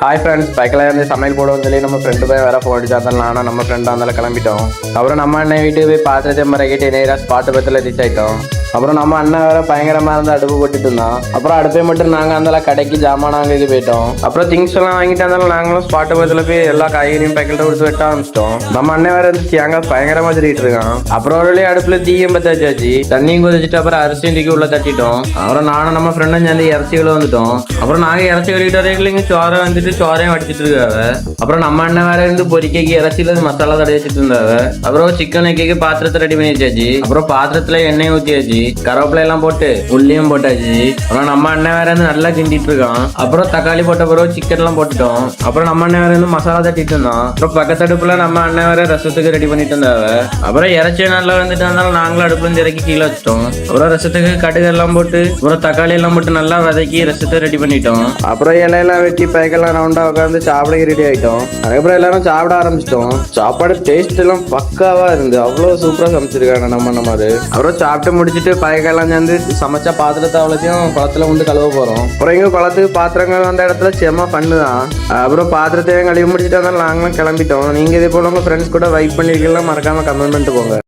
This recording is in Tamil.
ஹாய் ஃப்ரெண்ட்ஸ், பைக்கில் இருந்து சமையல் போடுவோம் சொல்லி நம்ம ஃப்ரெண்டு போய் வேற ஃபோன் அடிச்சா நானும் நம்ம ஃப்ரெண்டாக இருந்தாலும் கிளம்பிட்டோம். அப்புறம் நம்ம அண்ணன் வீட்டுக்கு போய் பாத்திரத்தை மறைக்கிட்டு நேராக ஸ்பாட்டு பத்தில் ரீச் ஆகிட்டோம். அப்புறம் நம்ம அண்ணன் வேற பயங்கரமாக இருந்து அடுப்பு போட்டுட்டு இருந்தான். அப்புறம் அடுப்பே மட்டும் நாங்கள் அந்த கடைக்கு ஜாமான் வாங்கிட்டு போயிட்டோம். அப்புறம் திங்ஸ் எல்லாம் வாங்கிட்டு இருந்தாலும் நாங்களும் ஸ்பாட்டு பத்தில் போய் எல்லா காய்கறியும் பேக்கெட்டில் கொடுத்து வெட்ட ஆரம்பிச்சிட்டோம். நம்ம அண்ணன் வேற இருந்து தேங்காய் பயங்கரமாக திருட்டு இருக்கான். அப்புறம் ஒரு அடுப்புல தீயம் பத்தாச்சு, தண்ணியும் கொதிச்சுட்டு அப்புறம் அரிசியும் தூக்கி உள்ள தட்டிட்டோம். அப்புறம் நானும் நம்ம ஃப்ரெண்டும் சேர்ந்து இறச்சிகளை வந்துட்டோம். அப்புறம் நாங்கள் இறச்சி கழிக்கிட்டு வரைக்கும் சோறை வந்துட்டு சோறையும் வடிச்சிட்டு இருக்காங்க. அப்புறம் நம்ம அண்ணன் வேற இருந்து பொரிக்கைக்கு இறச்சியில மசாலா தடை வச்சுட்டு இருந்தாங்க. அப்புறம் சிக்கன் வைக்க பாத்திரத்தை ரெடி பண்ணி வச்சாச்சு. அப்புறம் பாத்திரத்துல எண்ணெய் ஊற்றியாச்சு, கருவேப்பிலை எல்லாம் போட்டு உள்ளியும் போட்டாச்சு. அப்புறம் நம்ம அண்ணன் வேற இருந்து நல்லா கிண்டிட்டு இருக்கான். அப்புறம் தக்காளி போட்ட பிறகு சிக்கன் எல்லாம் போட்டுட்டோம். அப்புறம் நம்ம அண்ணன் வேற இருந்து மசாலா தட்டிட்டு இருந்தான். அப்புறம் பக்கத்து அடுப்புல நம்ம அண்ணன் வேற ரசத்துக்கு ரெடி பண்ணிட்டு இருந்தாங்க. அப்புறம் இறச்சி நல்லா வந்துட்டு இருந்தாலும் நாங்களும் அடுப்புல இருந்து இறக்கி கீழே வச்சிட்டோம். அப்புறம் ரசத்துக்கு கடுகு எல்லாம் போட்டு அப்புறம் தக்காளி எல்லாம் போட்டு நல்லா வதக்கி ரசத்தை ரெடி பண்ணிட்டோம். அப்புறம் இலையெல்லாம் வெட்டி பைக்கெல்லாம் ரவுண்டா உட்காந்து சாப்பிட ரெடி ஆயிட்டோம். அதுக்கப்புறம் எல்லாரும் சாப்பிட ஆரம்பிச்சிட்டோம். சாப்பாடு டேஸ்ட் எல்லாம் பக்காவா இருந்து அவ்வளவு சூப்பரா சமைச்சிருக்காங்க நம்ம மாதிரி. அப்புறம் சாப்பிட்டு முடிச்சுட்டு பைக்கெல்லாம் சேர்ந்து சமைச்சா பாத்திரத்தை அவ்வளோத்தையும் குளத்துல வந்து கழுவ போறோம். அப்புறம் இங்க குளத்துக்கு பாத்திரங்கள் வந்த இடத்துல செம்ம பண்ணுதான். அப்புறம் பாத்திரத்தையும் கழுவி முடிச்சுட்டு வந்தாலும் நாங்களும் கிளம்பிட்டோம். நீங்க இதே போல உங்க ஃப்ரெண்ட்ஸ் கூட வைப் பண்ணிருக்கீங்களா மறக்காம கமெண்ட் பண்ணிட்டு போங்க.